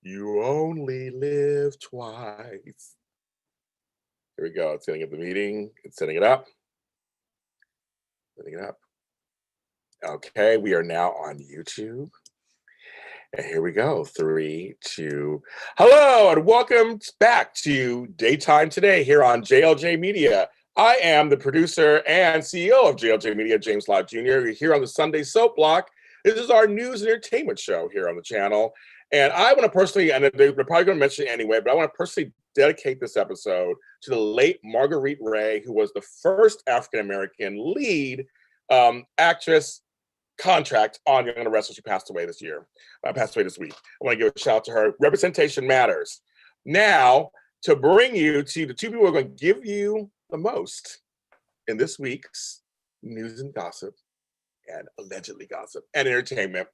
You only live twice. Here we go. It's setting up the meeting. It's setting it up. Setting it up. Okay, we are now on YouTube. And here we go. 3, 2. Hello, and welcome back to Daytime Today here on JLJ Media. I am the producer and CEO of JLJ Media, James Lott Jr. We're here on the Sunday Soap Block. This is our news and entertainment show here on the channel. And I want to personally, and they're probably going to mention it anyway, but I want to personally dedicate this episode to the late Marguerite Ray, who was the first African-American lead actress contract on Young and the Restless. She passed away this week. I want to give a shout out to her. Representation matters. Now, to bring you to the two people who are going to give you the most in this week's news and gossip, and allegedly gossip, and entertainment,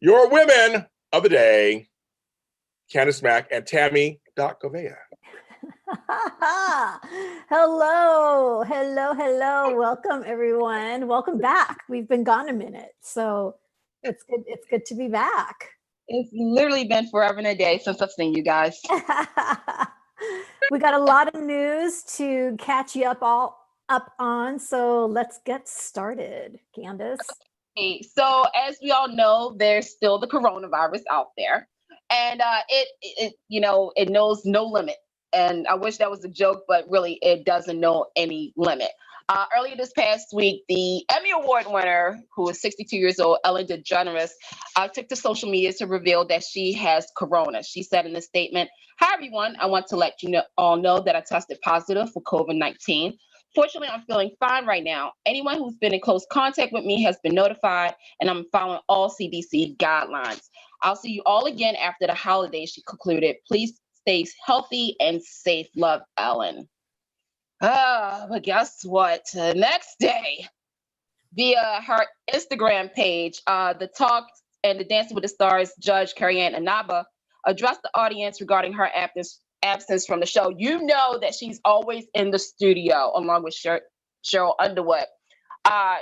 your women of the day, Candice, Mack, and Tami Goveia. Hello. Welcome, everyone. Welcome back. We've been gone a minute, so it's good. It's good to be back. It's literally been forever and a day since I've seen you guys. We got a lot of news to catch you up on, so let's get started, Candice. Okay, so as we all know, there's still the coronavirus out there, and it knows no limit. And I wish that was a joke, but really it doesn't know any limit. Earlier this past week, the Emmy Award winner, who is 62 years old, Ellen DeGeneres, took to social media to reveal that she has corona. She said in a statement, "Hi, everyone. I want to let you all know that I tested positive for COVID-19. Fortunately, I'm feeling fine right now. Anyone who's been in close contact with me has been notified, and I'm following all CDC guidelines. I'll see you all again after the holidays," she concluded. "Please stay healthy and safe. Love, Ellen." But guess what? The next day, via her Instagram page, the Talk and the Dancing with the Stars judge, Carrie-Ann Inaba, addressed the audience regarding her absence from the show. You know that she's always in the studio along with Cheryl Underwood.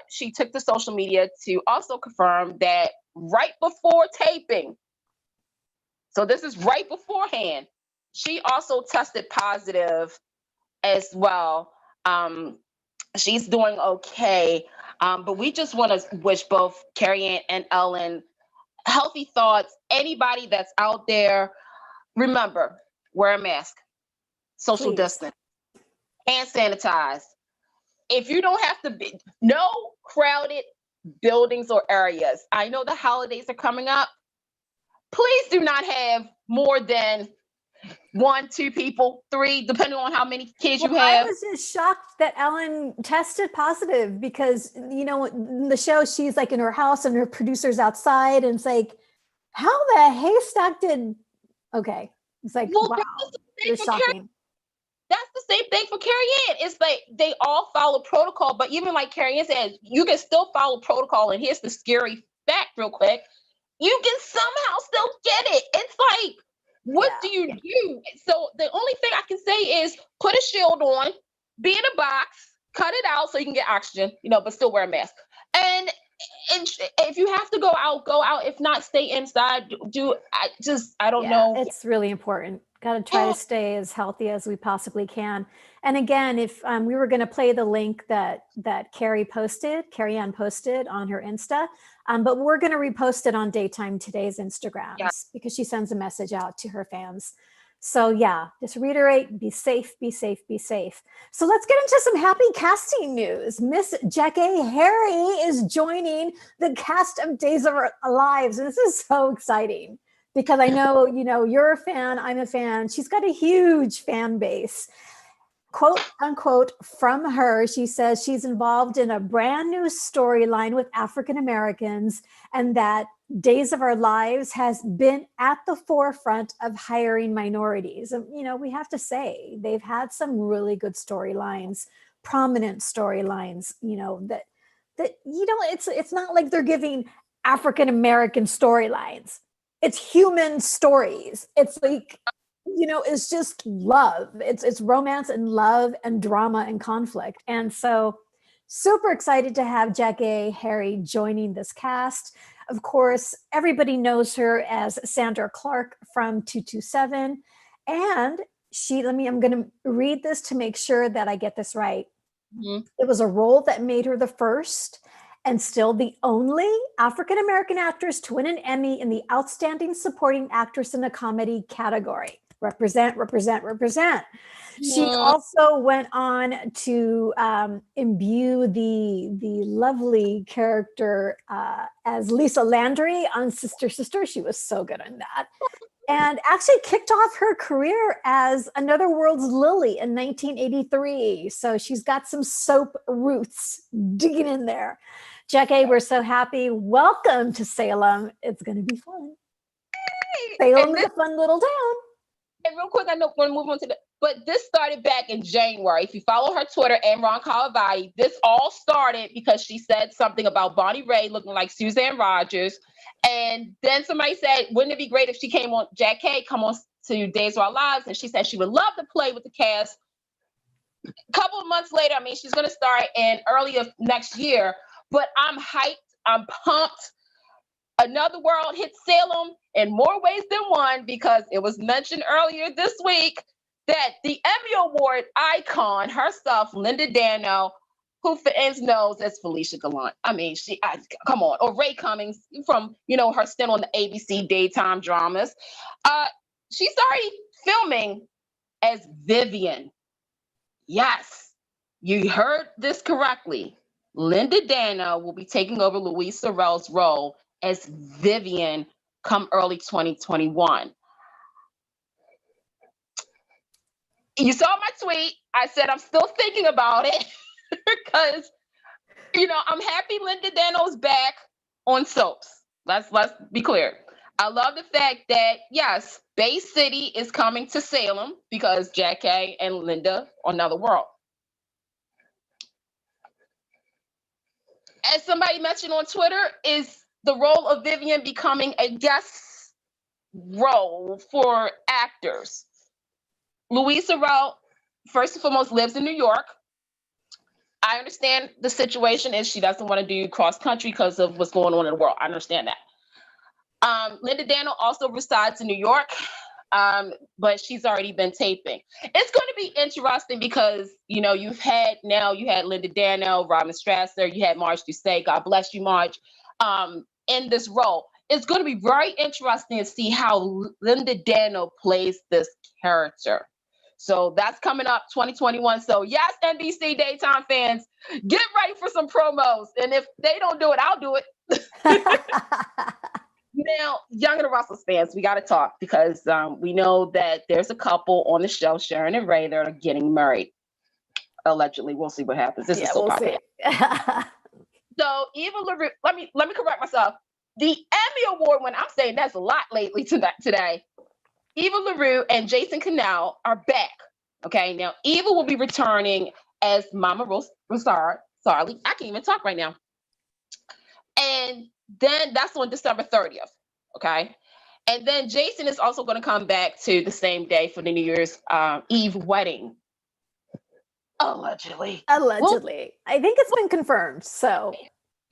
She took to social media to also confirm that right before taping, so this is right beforehand, she also tested positive as well. She's doing okay, but we just want to wish both Carrie-Ann and Ellen healthy thoughts. Anybody that's out there, remember, wear a mask, social distance, hand sanitize. If you don't have to be, no crowded buildings or areas. I know the holidays are coming up. Please do not have more than 1, 2 people, 3, depending on how many kids you have. I was just shocked that Ellen tested positive because, in the show, she's like in her house and her producer's outside. And it's like, how the haystack did? Okay. It's like, wow, it's shocking. That's the same thing for Carrie-Ann. It's like they all follow protocol, but even like Carrie-Ann said, you can still follow protocol. And here's the scary fact real quick. You can somehow still get it. It's like, what do you do? So the only thing I can say is put a shield on, be in a box, cut it out so you can get oxygen, but still wear a mask. And if you have to go out, go out. If not, stay inside. I don't know. It's really important. Got to try to stay as healthy as we possibly can. And again, if we were going to play the link that Carrie-Ann posted on her Insta, but we're going to repost it on Daytime Today's Instagrams because she sends a message out to her fans. So just reiterate, be safe, be safe, be safe. So let's get into some happy casting news. Miss Jackee Harry is joining the cast of Days of Our Lives. And this is so exciting because I know, you're a fan, I'm a fan. She's got a huge fan base. Quote unquote from her, she says she's involved in a brand new storyline with African Americans and that Days of Our Lives has been at the forefront of hiring minorities. And, we have to say they've had some really good storylines, prominent storylines, that it's not like they're giving African American storylines. It's human stories. It's like, it's just love. It's romance and love and drama and conflict. And so super excited to have Jackee Harry joining this cast. Of course, everybody knows her as Sandra Clark from 227. And I'm going to read this to make sure that I get this right. Mhm. It was a role that made her the first and still the only African-American actress to win an Emmy in the Outstanding Supporting Actress in a Comedy category. Represent, represent, represent. She also went on to imbue the lovely character as Lisa Landry on Sister Sister. She was so good in that. And actually kicked off her career as Another World's Lily in 1983. So she's got some soap roots digging in there. Jackee, we're so happy. Welcome to Salem. It's going to be fun. Salem is a fun little town. And real quick, I know we're going to move on to but this started back in January. If you follow her Twitter and Ron Calavati, this all started because she said something about Bonnie Raitt looking like Suzanne Rogers. And then somebody said, wouldn't it be great if she came on, Jackee, come on to Days of Our Lives? And she said she would love to play with the cast. A couple of months later, I mean, she's going to start in early of next year, but I'm hyped. I'm pumped. Another World hit Salem in more ways than one because it was mentioned earlier this week that the Emmy Award icon herself, Linda Dano, who fans knows as Felicia Gallant. I mean, come on, or Ray Cummings from, her stint on the ABC daytime dramas. She's already filming as Vivian. Yes, you heard this correctly. Linda Dano will be taking over Louise Sorrell's role as Vivian come early 2021. You saw my tweet. I said I'm still thinking about it because, I'm happy Linda Dano's back on soaps. Let's be clear. I love the fact that, yes, Bay City is coming to Salem because Jackee and Linda on Another World. As somebody mentioned on Twitter, is the role of Vivian becoming a guest role for actors. Louise Sorrell, first and foremost, lives in New York. I understand the situation is she doesn't want to do cross country because of what's going on in the world. I understand that. Linda Dano also resides in New York, but she's already been taping. It's going to be interesting because, you had Linda Dano, Robin Strasser, you had Marge Doucet, God bless you, Marge, in this role. It's going to be very interesting to see how Linda Dano plays this character. So that's coming up 2021. So yes, NBC daytime fans, get ready for some promos. And if they don't do it, I'll do it. Now, Young and the Russells fans, we got to talk because we know that there's a couple on the show, Sharon and Ray, that are getting married. Allegedly, we'll see what happens. This is so popular. So Eva LaRue, let me correct myself. The Emmy Award, when I'm saying that's a lot lately today, Eva LaRue and Jason Cannell are back. Okay, now Eva will be returning as Mama Rosari. I can't even talk right now. And then that's on December 30th. Okay. And then Jason is also going to come back to the same day for the New Year's Eve wedding. Allegedly. Well, I think it's been confirmed. So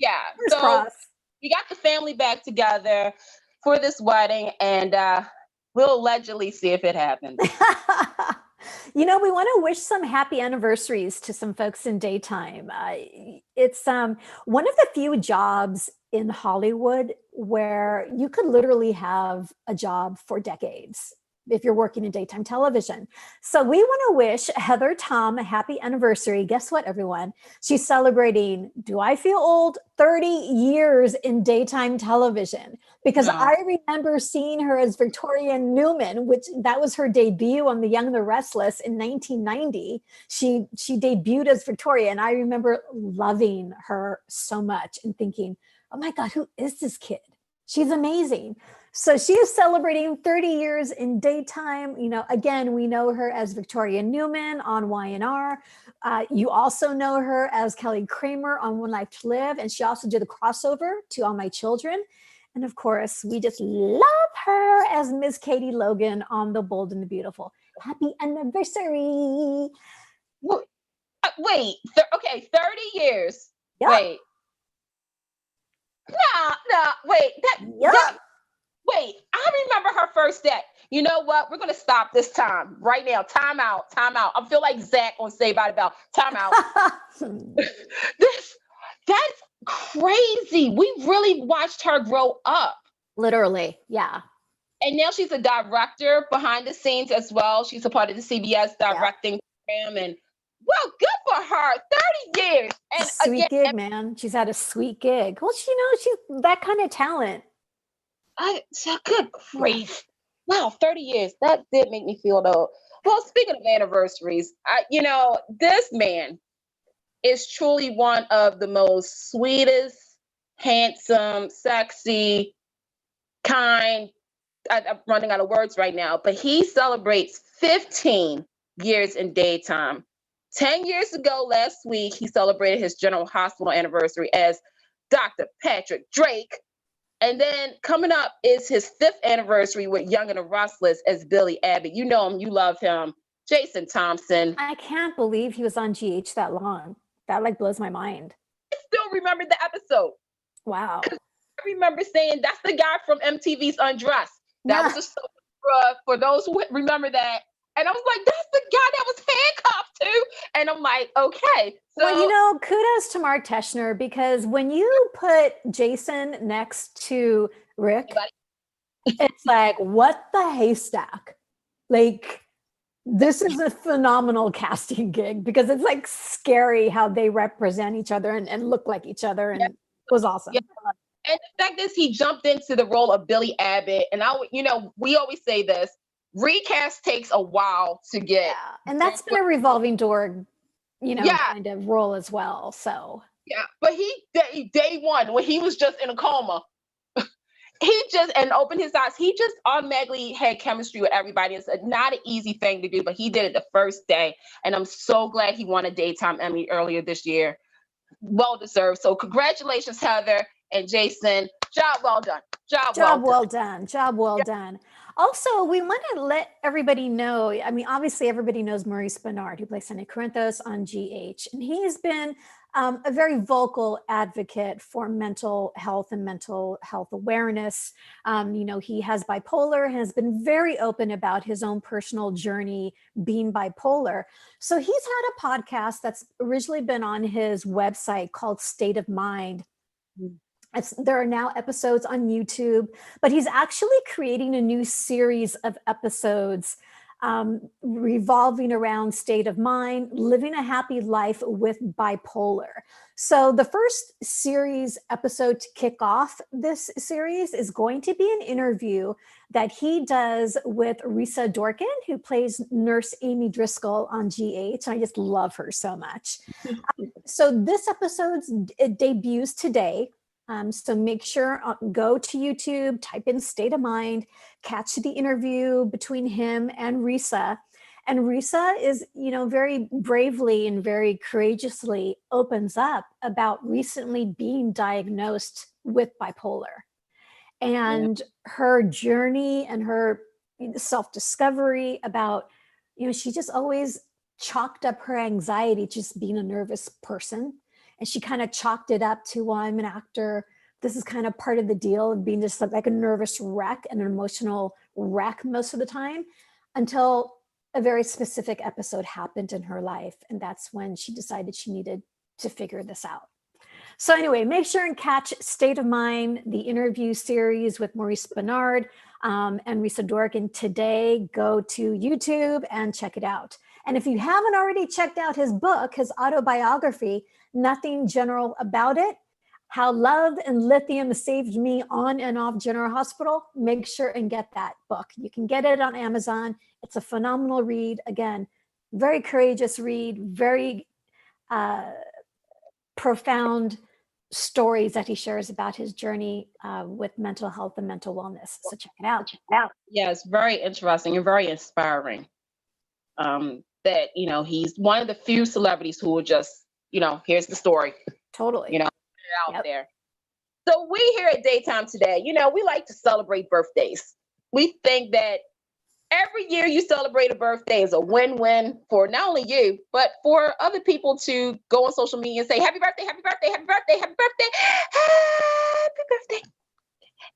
yeah. So crossed. We got the family back together for this wedding, and we'll allegedly see if it happens. We want to wish some happy anniversaries to some folks in daytime. It's one of the few jobs in Hollywood where you could literally have a job for decades if you're working in daytime television. So we want to wish Heather Tom a happy anniversary. Guess what, everyone? She's celebrating, do I feel old? 30 years in daytime television. Because I remember seeing her as Victoria Newman, which that was her debut on The Young and the Restless in 1990. She debuted as Victoria, and I remember loving her so much and thinking, oh my God, who is this kid? She's amazing. So she is celebrating 30 years in daytime. Again, we know her as Victoria Newman on Y&R. You also know her as Kelly Kramer on One Life to Live. And she also did a crossover to All My Children. And of course, we just love her as Miss Katie Logan on The Bold and the Beautiful. Happy anniversary. Wait, okay, 30 years. Yep. Wait. Nah, wait, Yup. wait, I remember her first day. You know what? We're gonna stop this time right now. Time out, time out. I feel like Zach on Saved by the Bell. Time out. That's crazy. We really watched her grow up. Literally, yeah. And now she's a director behind the scenes as well. She's a part of the CBS directing program. And well, good for her. 30 years. And Sweet gig, man. She's had a sweet gig. Well, she's that kind of talent. Good grief. Wow, 30 years. That did make me feel old. Well, speaking of anniversaries, this man is truly one of the most sweetest, handsome, sexy, kind. I'm running out of words right now, but he celebrates 15 years in daytime. 10 years ago, last week, he celebrated his General Hospital anniversary as Dr. Patrick Drake. And then coming up is his 5th anniversary with Young and the Restless as Billy Abbott. You know him, you love him. Jason Thompson. I can't believe he was on GH that long. That like blows my mind. I still remember the episode. Wow. I remember saying, that's the guy from MTV's Undressed. That was a soap for those who remember that. And I was like, that's the guy that was handcuffed too. And I'm like, okay. So, well, kudos to Mark Teschner, because when you put Jason next to Rick, it's like, what the haystack? Like, this is a phenomenal casting gig, because it's like scary how they represent each other and look like each other. And it was awesome. Yeah. And the fact is, he jumped into the role of Billy Abbott. And we always say this, recast takes a while to get. Yeah. And that's been a revolving door, kind of role as well. So yeah, but day one, when he was just in a coma, and opened his eyes, he just automatically had chemistry with everybody. It's not an easy thing to do, but he did it the first day. And I'm so glad he won a Daytime Emmy earlier this year. Well deserved. So congratulations, Heather and Jason. Job well done. Job well done. Also, we want to let everybody know, I mean, obviously everybody knows Maurice Bernard, who plays Sonny Corinthos on GH, and he's been a very vocal advocate for mental health and mental health awareness. He has bipolar, has been very open about his own personal journey being bipolar. So he's had a podcast that's originally been on his website called State of Mind. There are now episodes on YouTube, but he's actually creating a new series of episodes revolving around state of mind, living a happy life with bipolar. So the first series episode to kick off this series is going to be an interview that he does with Risa Dorkin, who plays Nurse Amy Driscoll on GH. I just love her so much. So this episode, it debuts today. So make sure, go to YouTube, type in State of Mind, catch the interview between him and Risa. And Risa is, very bravely and very courageously opens up about recently being diagnosed with bipolar and her journey and her self-discovery about, she just always chalked up her anxiety just being a nervous person. And she kind of chalked it up to, well, I'm an actor. This is kind of part of the deal of being just like a nervous wreck, an emotional wreck most of the time, until a very specific episode happened in her life. And that's when she decided she needed to figure this out. So anyway, make sure and catch State of Mind, the interview series with Maurice Bernard and Risa Dorkin today. Go to YouTube and check it out. And if you haven't already checked out his book, his autobiography, Nothing General About It, How Love and Lithium Saved Me on and Off General Hospital, make sure and get that book. You can get it on Amazon. It's a phenomenal read. Again, very courageous read, very profound stories that he shares about his journey with mental health and mental wellness. So check it out. Yeah, it's very interesting and very inspiring. That, he's one of the few celebrities who will just, here's the story. Totally. Out there. So we here at Daytime Today, we like to celebrate birthdays. We think that every year you celebrate a birthday is a win-win for not only you, but for other people to go on social media and say, happy birthday, happy birthday, happy birthday, happy birthday, happy birthday.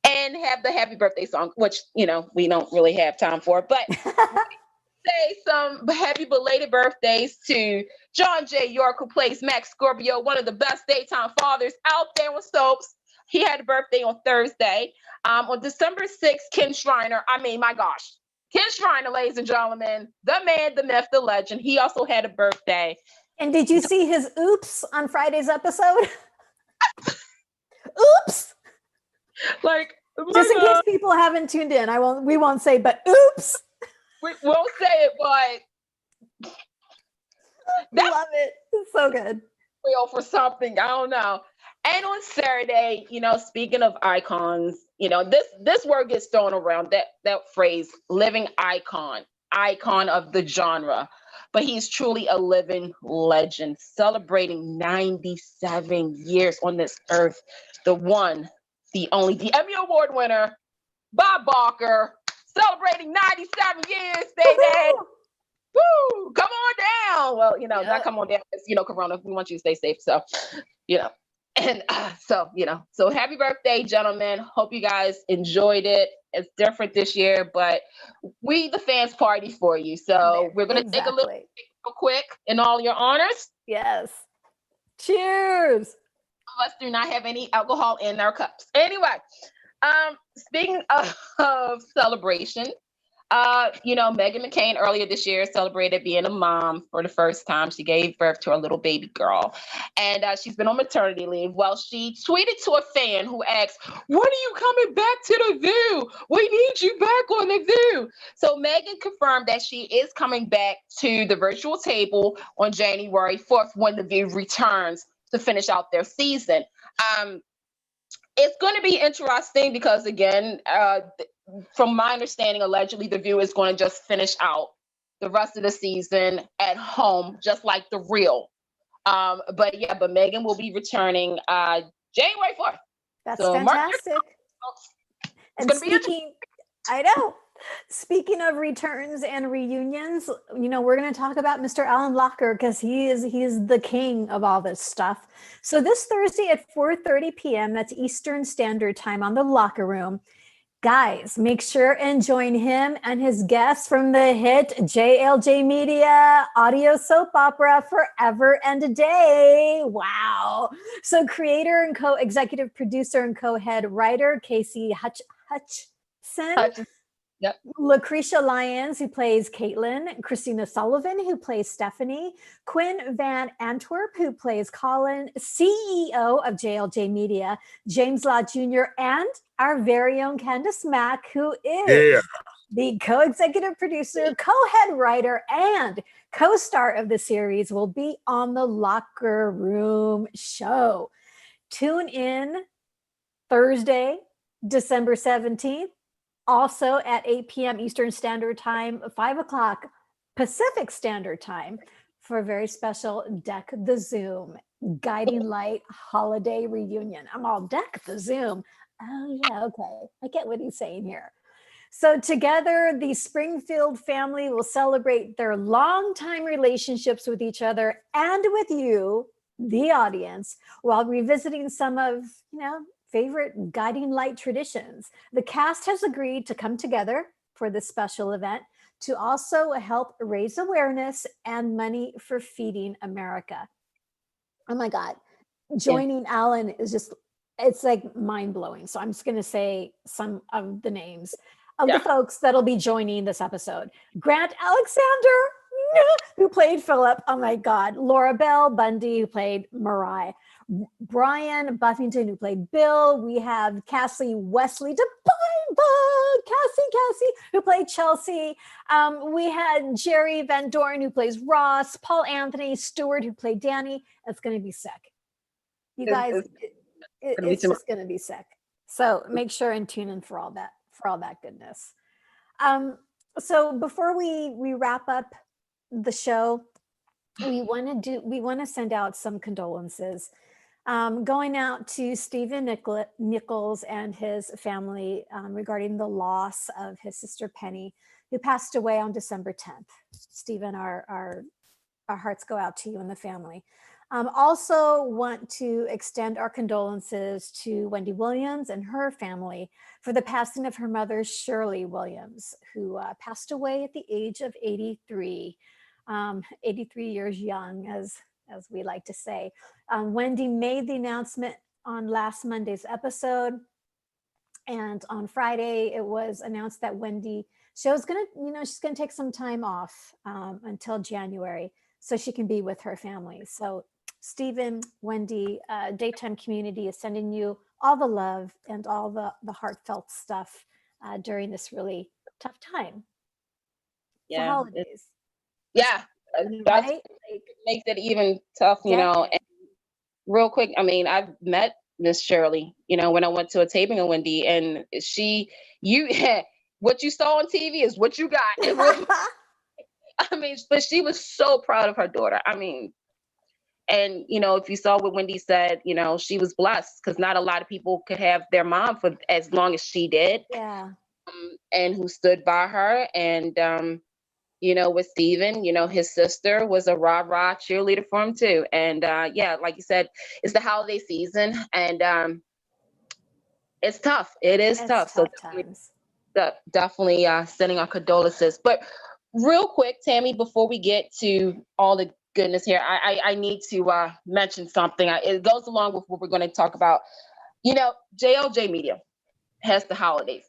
And have the happy birthday song, which, we don't really have time for, but say some happy belated birthdays to John J. York, who plays Mack Scorpio, one of the best daytime fathers out there with soaps. He had a birthday on Thursday. On December 6th, Ken Shriner. I mean, my gosh. Ken Shriner, ladies and gentlemen, the man, the myth, the legend. He also had a birthday. And did you see his oops on Friday's episode? Oops. Like, just in case people haven't tuned in, we won't say, but oops. We won't say it, but love it. It's so good. Real for something. I don't know. And on Saturday, speaking of icons, this word gets thrown around, that phrase, living icon of the genre. But he's truly a living legend, celebrating 97 years on this earth. The one, the only, the Emmy Award winner, Bob Barker, celebrating 97 years, baby. Woo! Come on down. Well, not come on down because, Corona, we want you to stay safe. So, and so happy birthday, gentlemen. Hope you guys enjoyed it. It's different this year, but we, the fans, party for you. So we're going to take a little break real quick in all your honors. Yes. Cheers. Some of us do not have any alcohol in our cups. Anyway, speaking of celebration, Meghan McCain earlier this year celebrated being a mom for the first time. She gave birth to a little baby girl, and she's been on maternity leave. Well, she tweeted to a fan who asked, "When are you coming back to The View? We need you back on The View." So Meghan confirmed that she is coming back to the virtual table on January 4th when The View returns to finish out their season. It's going to be interesting because, again, from my understanding, allegedly, The View is going to just finish out the rest of the season at home, just like The Real. But Meghan will be returning January 4th. That's so fantastic. And speaking, I know. Speaking of returns and reunions, we're going to talk about Mr. Alan Locker because he's the king of all this stuff. So this Thursday at 4:30 p.m., that's Eastern Standard Time on The Locker Room. Guys, make sure and join him and his guests from the hit JLJ Media audio soap opera Forever and a Day. Wow. So creator and co-executive producer and co-head writer Casey Hutchison. Yep. Lucretia Lyons, who plays Caitlin, Christina Sullivan, who plays Stephanie, Quinn Van Antwerp, who plays Colin, CEO of JLJ Media, James Law Jr., and our very own Candice Mack, who is the co-executive producer, co-head writer, and co-star of the series, will be on the Locker Room show. Tune in Thursday, December 17th. Also at 8 p.m. Eastern Standard Time, 5 o'clock Pacific Standard Time for a very special Deck the Zoom Guiding Light Holiday Reunion. I'm all Deck the Zoom. Oh yeah, okay. I get what he's saying here. So together, the Springfield family will celebrate their longtime relationships with each other and with you, the audience, while revisiting some of, favorite guiding light traditions. The cast has agreed to come together for this special event to also help raise awareness and money for Feeding America. Oh my God. Joining Alan is just, it's like mind-blowing. So I'm just going to say some of the names of the folks that'll be joining this episode. Grant Alexander, who played Philip. Oh my God. Laura Bell Bundy, who played Mariah. Brian Buffington, who played Bill. We have Cassie Wesley Cassie, who played Chelsea. We had Jerry Van Dorn, who plays Ross. Paul Anthony Stewart, who played Danny. It's going to be sick. You guys, it's just going to be sick. So make sure and tune in for all that goodness. So before we wrap up the show, we want to send out some condolences. Going out to Stephen Nichols and his family regarding the loss of his sister Penny, who passed away on December 10th. Stephen, our hearts go out to you and the family. Also want to extend our condolences to Wendy Williams and her family for the passing of her mother, Shirley Williams, who passed away at the age of 83, 83 years young, as we like to say. Wendy made the announcement on last Monday's episode. And on Friday, it was announced that she was gonna, she's gonna take some time off until January so she can be with her family. So Stephen, Wendy, Daytime Community is sending you all the love and all the heartfelt stuff during this really tough time. Yeah, the holidays. Yeah, that's Right? makes it even tough, you know. And real quick, I mean, I've met Miss Shirley, when I went to a taping of Wendy, and what you saw on TV is what you got. I mean, but she was so proud of her daughter. I mean, and if you saw what Wendy said, she was blessed because not a lot of people could have their mom for as long as she did. Yeah. And who stood by her. And with Steven, his sister was a rah-rah cheerleader for him too. And yeah, like you said, it's the holiday season, and it's tough. It's tough. So definitely sending our condolences. But real quick, Tami, before we get to all the goodness here, I need to mention something. It goes along with what we're going to talk about. JLJ Media has the holiday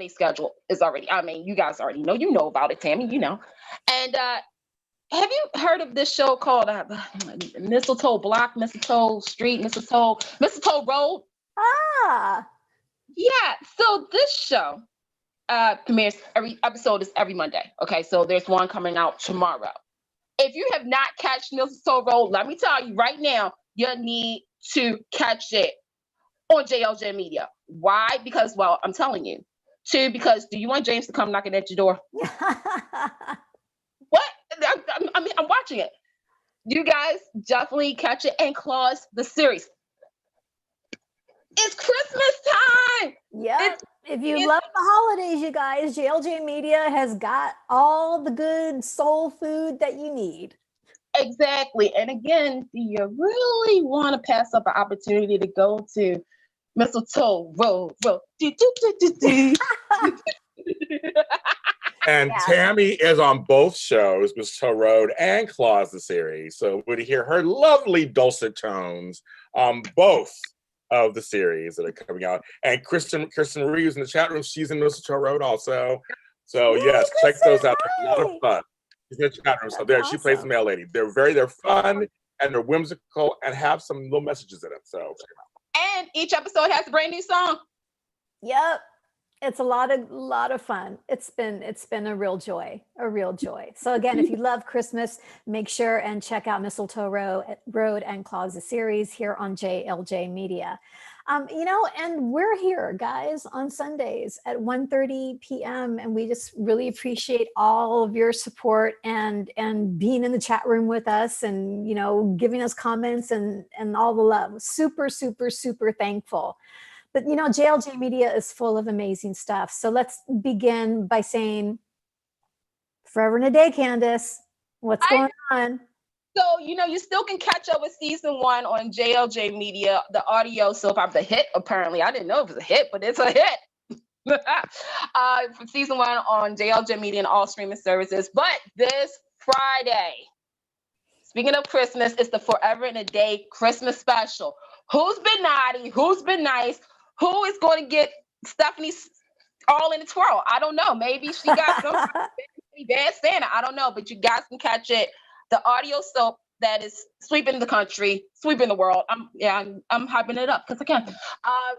schedule is already, I mean, you guys already know about it, Tami, And have you heard of this show called Mistletoe Block, Mistletoe Street, Mistletoe Road? Ah. Yeah, so this show premieres, every episode is every Monday. Okay, so there's one coming out tomorrow. If you have not catched Mistletoe Road, let me tell you right now, you need to catch it on JLJ Media. Why? Because, well, I'm telling you. 2, because do you want James to come knocking at your door? What? I'm watching it. You guys definitely catch it and Claus the series. It's Christmas time. Yeah. If you love the holidays, you guys, JLJ Media has got all the good soul food that you need. Exactly. And again, do you really want to pass up an opportunity to go to Mistletoe Road? And Tami is on both shows, Mistletoe Road and Claus the series. So we'll hear her lovely dulcet tones on both of the series that are coming out. And Kristen Reeves in the chat room, she's in Mistletoe Road also. So yes, check those out. They're a lot of fun. She's in the chat room. So there, awesome. She plays the mail lady. They're fun and they're whimsical and have some little messages in it. So check them out. And each episode has a brand new song. Yep. It's a lot of fun. It's been a real joy. So again, if you love Christmas, make sure and check out Mistletoe Road and Claus the series here on JLJ Media. And we're here, guys, on Sundays at 1:30 p.m. And we just really appreciate all of your support and being in the chat room with us and, giving us comments and all the love. Super, super, super thankful. But, JLJ Media is full of amazing stuff. So let's begin by saying, forever and a day, Candice, what's going on? So, you still can catch up with season 1 on JLJ Media, the audio soap opera, the hit, apparently. I didn't know it was a hit, but it's a hit. For season 1 on JLJ Media and all streaming services. But this Friday, speaking of Christmas, it's the Forever and a Day Christmas special. Who's been naughty? Who's been nice? Who is going to get Stephanie all in the twirl? I don't know. Maybe she got some bad Santa. I don't know. But you guys can catch it. The audio soap that is sweeping the country, sweeping the world. I'm hyping it up because I can.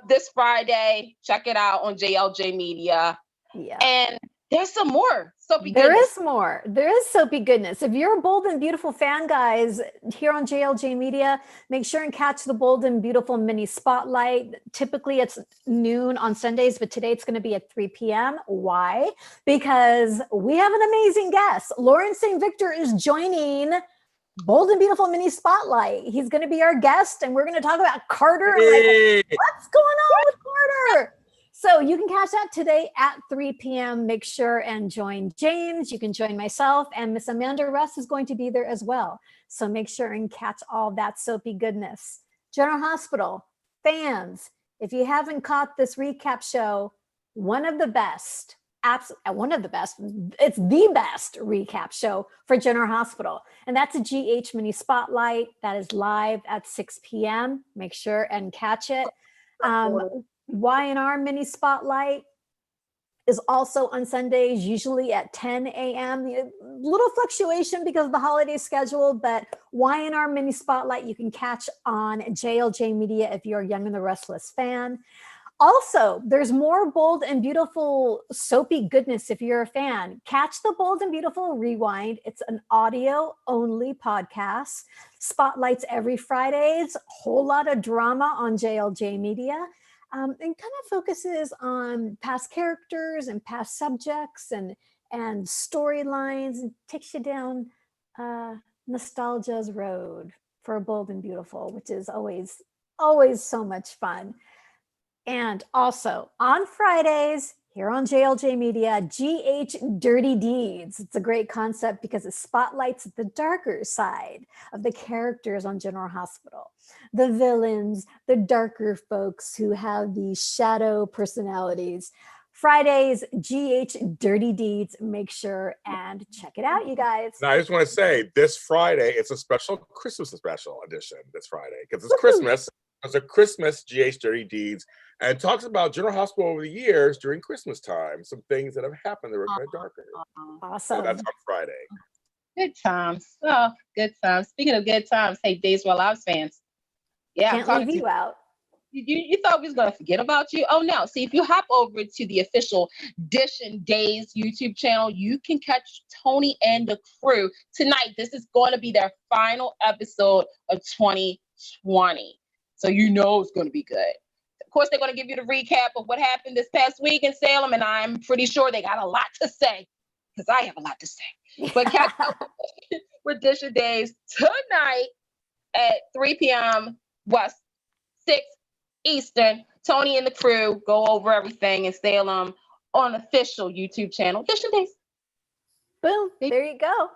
This Friday, check it out on JLJ Media. Yeah. And there's some more soapy goodness. There is more. There is soapy goodness. If you're a Bold and Beautiful fan, guys, here on JLJ Media, make sure and catch the Bold and Beautiful mini spotlight. Typically it's noon on Sundays, but today it's going to be at 3 p.m. Why? Because we have an amazing guest. Lauren St. Victor is joining Bold and Beautiful mini spotlight. He's going to be our guest, and we're going to talk about Carter. Hey. Like, what's going on with Carter? So you can catch that today at 3 p.m. Make sure and join James. You can join myself, and Miss Amanda Russ is going to be there as well. So make sure and catch all that soapy goodness. General Hospital fans, if you haven't caught this recap show, one of the best, it's the best recap show for General Hospital. And that's a GH mini spotlight that is live at 6 p.m. Make sure and catch it. Y&R mini spotlight is also on Sundays, usually at 10 a.m. Little fluctuation because of the holiday schedule, but Y&R mini spotlight you can catch on JLJ Media if you're a Young and the Restless fan. Also, there's more Bold and Beautiful soapy goodness if you're a fan. Catch the Bold and Beautiful Rewind. It's an audio-only podcast. Spotlights every Fridays. Whole lot of drama on JLJ Media. And kind of focuses on past characters and past subjects and storylines, and takes you down nostalgia's road for Bold and Beautiful, which is always so much fun. And also on Fridays here on JLJ Media, GH Dirty Deeds. It's a great concept because it spotlights the darker side of the characters on General Hospital. The villains, the darker folks who have these shadow personalities. Fridays, GH Dirty Deeds. Make sure and check it out, you guys. Now, I just want to say this Friday, it's a special Christmas special edition this Friday because it's Christmas. It's a Christmas GH Dirty Deeds, and it talks about General Hospital over the years during Christmas time, some things that have happened that were kind of darker. Awesome. So that's on Friday. Good times. Oh, good times. Speaking of good times, hey, Days Well Lives fans. Yeah, can't leave you out. You thought we was going to forget about you? Oh, no. See, if you hop over to the official Dish and Days YouTube channel, you can catch Tony and the crew tonight. This is going to be their final episode of 2020. So you know it's going to be good. Of course, they're going to give you the recap of what happened this past week in Salem, and I'm pretty sure they got a lot to say because I have a lot to say. But catch up with Dish and Days tonight at 3 p.m. West, 6 Eastern. Tony and the crew go over everything in Salem on official YouTube channel, Dish and Days. Boom. There you go.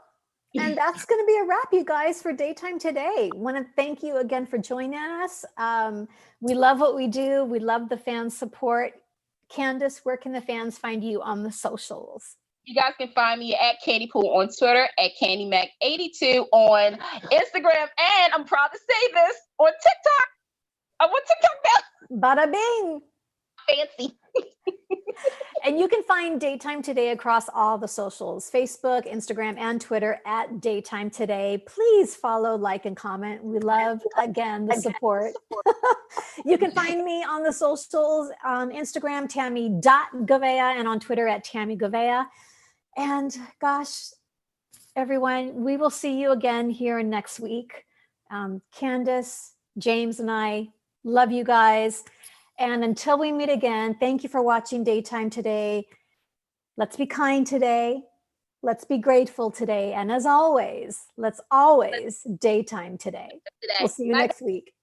And that's going to be a wrap, you guys, for Daytime Today. Want to thank you again for joining us. We love what we do. We love the fan support. Candice, where can the fans find you on the socials? You guys can find me at Candy Pool on Twitter, at CandyMack82 on Instagram, and I'm proud to say this, on TikTok. I'm on TikTok now. Bada bing. Fancy. And you can find Daytime Today across all the socials, Facebook, Instagram, and Twitter at Daytime Today. Please follow, like, and comment. We love, again, the support. You can find me on the socials on Instagram, Tami.Goveia, and on Twitter at Tami Goveia. And gosh, everyone, we will see you again here next week. Candice, James, and I love you guys. And until we meet again, thank you for watching Daytime Today. Let's be kind today. Let's be grateful today. And as always, let's always daytime today. We'll see you next week.